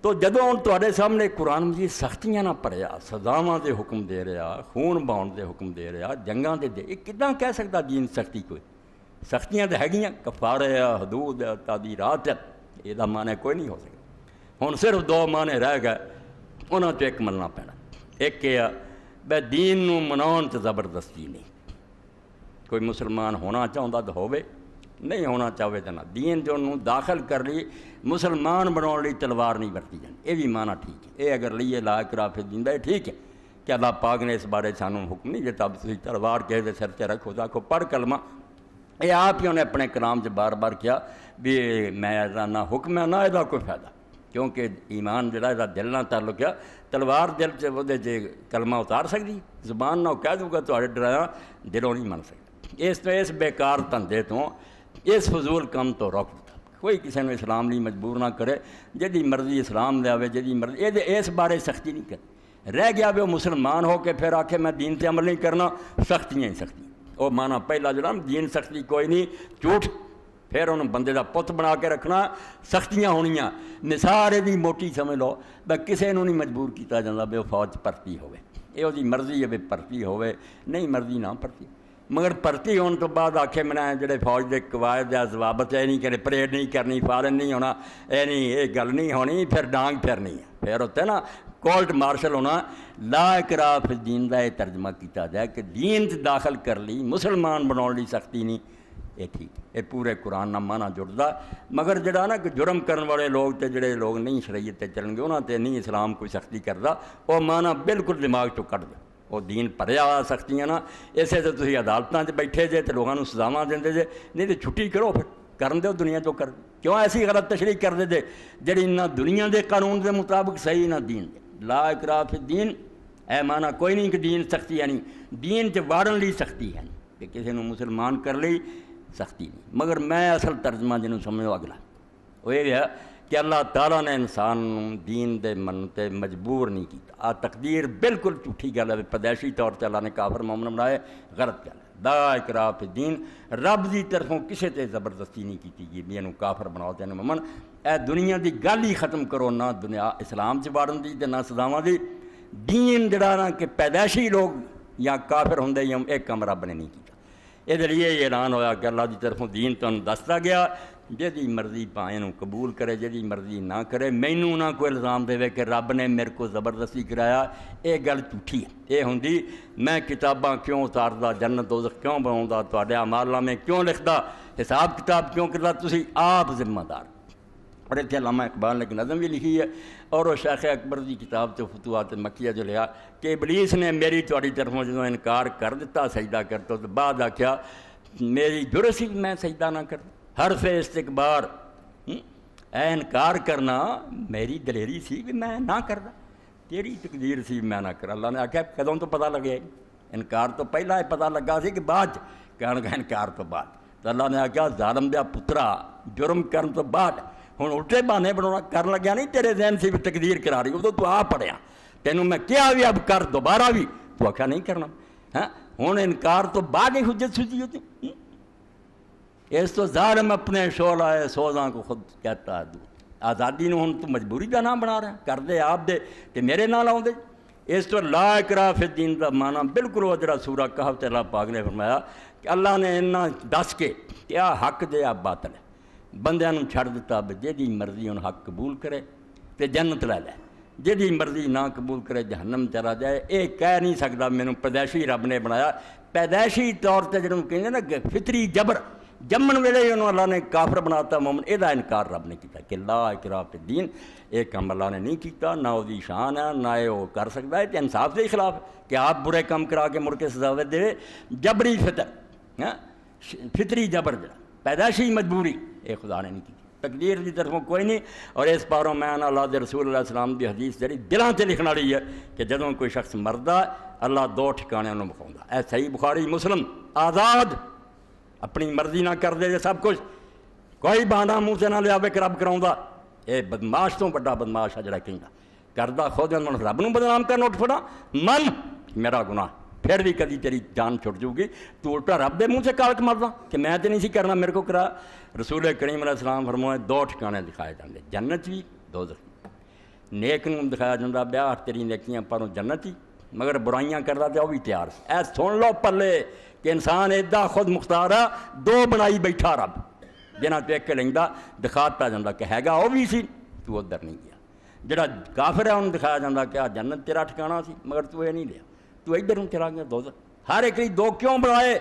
تو جدوں تواڈے سامنے قرآن مجید سختیاں نہ پڑھیا، سزاواں دے حکم دے رہا، خون بہاؤن دے حکم دے رہا، جنگاں دے یہ کداں کہہ سکتا دین سختی کوئی؟ سختیاں تو ہے، کفارے ہے، حدود ہے، تعدیرات ہے، یہ معنی کوئی نہیں ہو سکتا۔ ہن صرف دو معنی رہ گئے، انہاں چ ایک مننا پینا۔ ایک یہ ہے بے دین نو مناؤن تے زبردستی نہیں، کوئی مسلمان ہونا چاہتا تو ہوئے، نہیں ہونا چاہے تو نہ، دین جو انہوں داخل کر لی مسلمان بناؤ لی تلوار نہیں برتی جانی، یہ بھی معنی ٹھیک ہے۔ یہ اگر لیے لا اکراہ فی الدین دا ٹھیک ہے کہ اللہ پاک نے اس بارے سانوں حکم نہیں دیتا تھی تلوار کہے دے سر سے رکھو دا کو پڑھ کلمہ، یہ آپ ہی انہیں اپنے کلام سے بار بار کیا بھی میں نہ حکم ہے نہ یہ کوئی فائدہ، کیونکہ ایمان جڑا یہ دل نہ تعلق ہے، تلوار دل سے وہ کلمہ اتار سکتی، زبان نہ کہہ دوں گا تو ڈرایا دلوں نہیں من سکتا۔ اس بیکار دھندے تو اس فضول کم تو روک دیتا، کوئی کسی نے اسلام لی مجبور نہ کرے، جدی مرضی اسلام لے آوے، جدی مرضی یہ اس بارے سختی نہیں کرے، رہ گیا بھی وہ مسلمان ہو کے پھر آکھے میں دین سے عمل نہیں کرنا، سختیاں ہی سختی، وہ مانا پہلا جو نا دین سختی کوئی نہیں، جھوٹ، پھر انہوں بندے دا پت بنا کے رکھنا، سختیاں ہونیاں، نثار دی موٹی سمجھ لو، بے کسے نوں نہیں مجبور کیتا جاندہ بے وہ فوج پرتی ہوئے، یہ دی مرضی ہے بے پرتی ہوئے، نہیں مرضی نہ پرتی، مگر پرتی ہونے تو بعد آکھے میں نے جڑے فوج دے قواعد یا ضوابط ہے نہیں کرے، پریڈ نہیں کرنی، فارن نہیں ہونا، یہ گل نہیں ہونی، پھر ڈانگ پھرنی ہے، پھر ہوتا ہے نا کورٹ مارشل ہونا۔ لا اکراہ فی الدین دا یہ ترجمہ کیتا جائے کہ دین داخل کر لی مسلمان بناؤ لی سختی نہیں، یہ ٹھیک، یہ پورے قرآن نہ مانا جڑتا، مگر جڑا نا کہ جرم کرنے والے لوگ تے جڑے لوگ نہیں شریعت تے چلن گے انہاں تے نہیں اسلام کوئی سختی کرتا، وہ مانا بالکل دماغ چوں کٹ دے، وہ دین پڑھیا ہوا سختیاں نا، اسے تو تسی عدالتاں تے بیٹھے جے تے لوگاں نوں سزاواں دیندے جے، نہیں تے چھٹی کرو پھر کرن دیو دنیا جو کر، کیوں ایسی غلط تشریح کر دے جے جڑی نہ دنیا دے قانون دے مطابق صحیح نہ دین دے۔ لا اکراہ فی الدین اے مانا کوئی نہیں کہ دین سختی ہے نہیں، دین تے واڑن لی سختی ہے نہیں کہ کسی نوں مسلمان کر لی سختی نہیں، مگر میں اصل ترجمہ جنوں سمجھو اگلا وہ یہ ہے کہ اللہ تعالیٰ نے انسان دین دے من تے مجبور نہیں کیتا، آ تقدیر بالکل جھوٹھی گل ہے، پیدائشی طور تے اللہ نے کافر مومن بنائے، غلط گل ہے۔ لا اکراہ فی الدین رب دی طرفوں کسے تے زبردستی نہیں کیتی گئی بھی اینوں کافر بناؤ تے اینوں مومن، اے دنیا دی گل ہی ختم کرو، نہ دنیا اسلام چ وڑن دی تے نہ سزاواں دی، دین جڑا نا کہ پیدائشی لوگ یا کافر ہوندے یا ایک کم رب نے نہیں کیتا۔ یہ لیے یہ اعلان ہویا کہ اللہ دی طرفوں دین تانوں دستا گیا، جدی مرضی پائیں نوں قبول کرے، جدی مرضی نہ کرے، مینوں نہ کوئی الزام دے کہ رب نے میرے کو زبردستی کرایا، یہ گل جھوٹھی ہے۔ یہ ہوندی میں کتاباں کیوں اتاردا، جنت دوزخ کیوں بناؤندا، تواڈے اعمال نامے کیوں لکھدا، حساب کتاب کیوں کردا، تسی آپ ذمہ دار۔ اور اتنے علامہ اقبال نے ایک نظم بھی لکھی ہے، اور وہ شیخ اکبر دی کتاب تو فتوحات مکیہ جو لیا کہ ابلیس نے میری تواڈی طرفوں جدوں انکار کر دیتا سجدہ کرتا تو بعد آکھیا میری جرت سی میں سجدہ نہ کرتا، حرف استکبار، اے انکار کرنا میری دلیری سی کہ میں نہ کردا، تیری تقدیر سی میں نہ کرا۔ اللہ نے آکھیا کدوں تو پتہ لگے، انکار تو پہلا پتہ لگا سی کہ بعد کہن گا انکار تو بعد، تو اللہ نے آکھیا ظالم دیا پترا جرم کرن تو بعد ہوں الٹے بہانے بنا کر لگیا نہیں، تیرے ذہن سے بھی تقدیر کرا رہی، ادو تو آ پڑھیا، تینوں میں کیا بھی اب کر دوبارہ بھی، تو آخیا نہیں کرنا، ہاں ہوں انکار تو بعد ہی حجت سوچی ہوتی، اس تو ظالم اپنے شعلہ سوزاں کو خود کہتا ہے دور، آزادی نو ہوں تو مجبوری کا نام بنا رہے ہیں، کر دے آپ دے کہ میرے نہ لاؤ دے۔ اس تو لا اکراہ فی الدین کا معنی بالکل وہ جڑا سورہ کہف تے اللہ پاک نے فرمایا کہ اللہ نے انہاں دس کے کیا حق دے آپ باطل ہے، بندیاں نوں چھڑ دیتا جیدی مرضی ان حق قبول کرے تے جنت لے لے، جیدی مرضی نہ قبول کرے جہنم چلا جائے۔ یہ کہہ نہیں سکتا مینوں پیدائشی رب نے بنایا، پیدائشی طور تے جنہوں کہندے نا فطری جبر، جمن ویلے انہوں اللہ نے کافر بناتا مومن، یہ انکار رب نے کیتا کہ لا اکراہ فی الدین، یہ کام اللہ نے نہیں کیتا، نہ وہ دی شان ہے نہ وہ کر سکتا ہے، تے انصاف کے خلاف کہ آپ برے کام کرا کے مڑ کے سزا دے، جبری فطر، فطری جبر جڑا پیدائشی مجبوری، یہ خدا نے نہیں کی، تقدیر کی طرفوں کوئی نہیں۔ اور اس پاروں میں اللہ دے رسول اللہ السلام دی حدیث جڑی دلاں تے لکھن والی ہے کہ جدوں کوئی شخص مردا اللہ دو ٹھکانے انہوں بخاؤندا، اے صحیح بخاری مسلم، آزاد اپنی مرضی نہ کر دے سب کچھ، کوئی بہانہ منہ سے نہ لیا کہ رب کراؤندا، یہ بدماش تو بڑا بدماش ہے جڑا کہندا کردا خود رب نوں بدنام کرنا اٹھ پڑا، من میرا گناہ پھر بھی کدی تیری جان چھٹ جاؤ گی، تو الٹا رب دے منہ سے کاغذ مردا کہ میں تو نہیں سی کرنا، میرے کو کرا۔ رسول کریم علیہ السلام فرمائے دو ٹھکانے دکھائے جاندے، جنت بھی دوزخ بھی، نیک نوں دکھایا جاتا بیاہ تیری نیکیاں پروں جنت ہی، مگر برائیاں کرتا تو وہ بھی تیار سی۔ اے سن لو پلے کہ انسان ایڈا خود مختار ہے، دو بنائی بیٹھا رب، جنہاں تو ایک لینا دکھاتا جاتا کہ ہے گا وہ بھی سی، تو ادھر نہیں گیا۔ جڑا کافر ہے انہوں دکھایا جاتا کہ آ جنت تیرا ٹھکانا سی، مگر تو یہ نہیں لیا، تو ادھر ہوں چلا گیا دوزخ۔ ہر ایک دو کیوں بنائے؟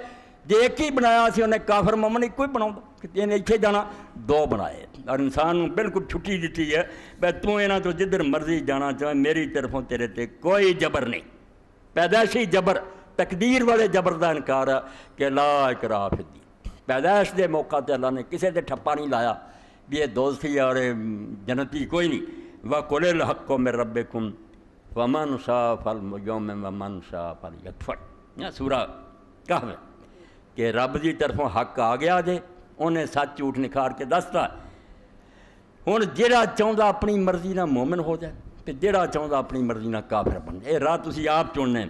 جے ایک ہی بنایا سی انہیں کافر مومن ایک کوئی بناؤں کہ انہیں اتنے جانا، دو بنائے۔ اور انسان نوں بالکل چھٹی دیتی ہے بھائی تو یہاں تو جدھر مرضی جانا چاہے، میری طرفوں تیرے تے کوئی جبر نہیں، پیدائشی جبر، تقدیر والے جبر دا انکار ہے کہ لا اکراہ فی الدین۔ پیدائش دے موقع تے اللہ نے کسے دے ٹھپا نہیں لایا بھی یہ دوزخی اور جنتی کوئی نہیں۔ وَقُلِ الْحَقُّ مِن رَبِّكُمْ فَمَنْ شَاءَ فَلْيُؤْمِنْ وَمَنْ شَاءَ فَلْيَكْفُرْ۔ سورہ کہف ہے کہ رب دی طرفوں حق آ گیا جے، انہیں سچ جھوٹ نکھار کے دستا۔ ہن جہڑا چاہتا اپنی مرضی نہ مومن ہو جائے تے جہڑا چاہتا اپنی مرضی نہ کافر بن جائے، یہ راہ تسی آپ چننے،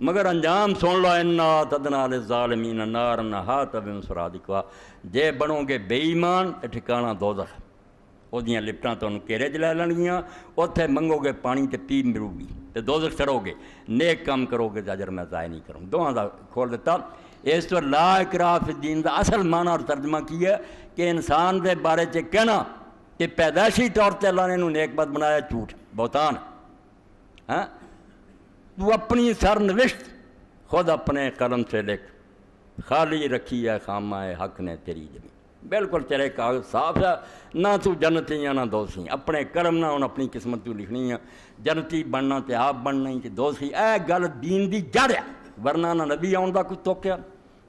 مگر انجام سن لو، اِنَّا اعْتَدْنَا لِلظَّالِمِينَ نَارًا أَحَاطَ بِهِمْ سُرَادِقُهَا۔ جے بنو گے بے ایمان تے ٹھکانہ دوزخ، وہ دیاں لپٹاں تمہیں کیرے چ لے لینگیاں، اتھے منگو گے پانی تے پی ملو گی تے دوزخ چڑھو گے، نیک کام کرو گے تے اجر میں ضائع نہیں کروں۔ دوہاں دا کھول دیتا۔ اس تو لا اکراہ فی الدین دا اصل معنی اور ترجمہ کی ہے کہ انسان دے بارے چ کہنا کہ پیدائشی طور تے اللہ نے انہوں نیک بد بنایا، جھوٹ بہتان۔ ہاں تو اپنی سرنوشت خود اپنے قلم سے لکھ، خالی رکھی ہے خامہ حق نے تیری زمین، بالکل تیرے کاغذ صاف ہے، نہ تو جنتی ہے نہ دوزخی، اپنے قلم نہ ان اپنی قسمت تو لکھنی ہے، جنتی بننا تے آپ بننا ہی تے دوزخی۔ اے گل دین دی جڑ ہے، ورنہ نہ نبی آن دا کوئی توقع،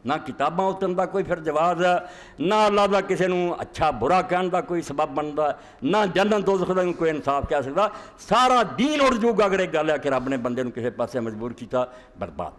نہ کتاباں اتن دا کوئی پھر جواز ہے، نہ اللہ دا کسی نوں اچھا برا کہن دا کوئی سبب بنتا ہے، نہ جنت دوزخ دا کوئی انصاف کہہ سکتا۔ سارا دین اڑ جوگا اگر ایک گل ہے کہ رب نے بندے نوں کسی پاسے مجبور کیتا، برباد۔